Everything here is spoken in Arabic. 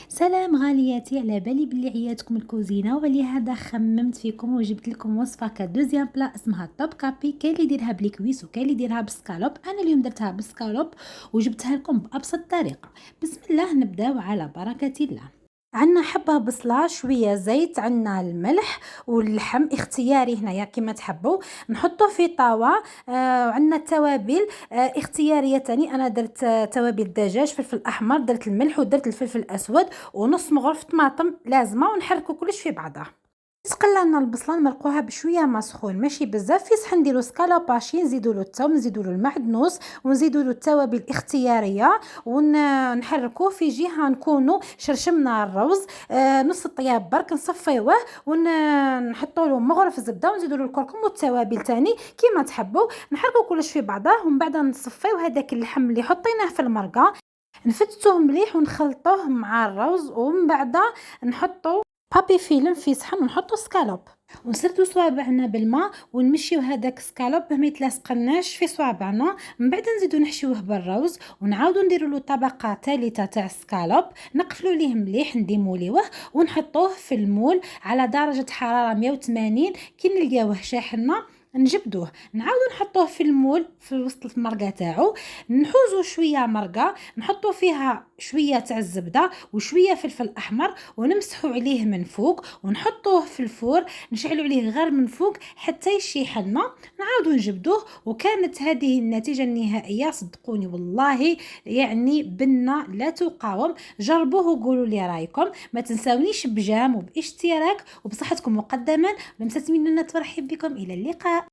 سلام غالياتي، على بالي بلي عياتكم الكوزينه، ولهذا خممت فيكم وجبت لكم وصفه كدوزيام بلا اسمها طوب كابي. كاين اللي يديرها بليكويس وكاين اللي يديرها بالسكالوب. انا اليوم درتها بالسكالوب وجبتها لكم بابسط طريقه. بسم الله، نبداو على بركه الله. عندنا حبه بصله، شويه زيت، عندنا الملح واللحم اختياري هنايا كما تحبوا. نحطوه في طاوه. وعندنا التوابل اختياريه تاني. انا درت توابل دجاج، فلفل احمر، درت الملح ودرت الفلفل الاسود ونص مغرف طماطم لازمه، ونحركوا كلش في بعضه. تقلى لنا البصله نمرقوها بشويه ما سخون ماشي بزاف. في صحن نديرو سكالاباشي، نزيدو له الثوم، نزيدو له المعدنوس، ونزيدو له التوابل الاختياريه، ونحركوه في جهه نكونوا شرشمنا الروز. نص الطياب برك نصفيوه ونحطوا له مغرف زبده، ونزيدو له الكركم والتوابل تاني كيما تحبوا. نحركوا كلش في بعضه، ومن بعد نصفيو هذاك اللحم اللي حطيناه في المرقه، نفتوه مليح ونخلطوه مع الروز، ومن بعد نحطو بابي فيلم في صحن ونحطو سكالوب، ونسردو صوابعنا بالماء ونمشيو هذاك سكالوب ما يتلاصقناش في صوابعنا. من بعد نزيدو نحشيوه بالروز، ونعاودو نديرو له طبقه ثالثه تاع سكالوب، نقفلو ليه مليح نديموليوه، ونحطوه في المول على درجه حراره 180. كي نلقاوه شاحنا نجبدوه، نعاودو نحطوه في المول في وسط المرقه تاعو، نحوزو شويه مرقه، نحطو فيها شويه تاع الزبده وشويه فلفل احمر، ونمسحو عليه من فوق، ونحطوه في الفور، نشعلو عليه غير من فوق حتى يشيح لنا، نعاودو نجبدوه. وكانت هذه النتيجه النهائيه، صدقوني والله يعني بنه لا تقاوم. جربوه وقولوا لي رايكم. ما تنساونيش بجام وباشتراك وبصحتكم مقدما. لمست مننا ترحب بكم، الى اللقاء.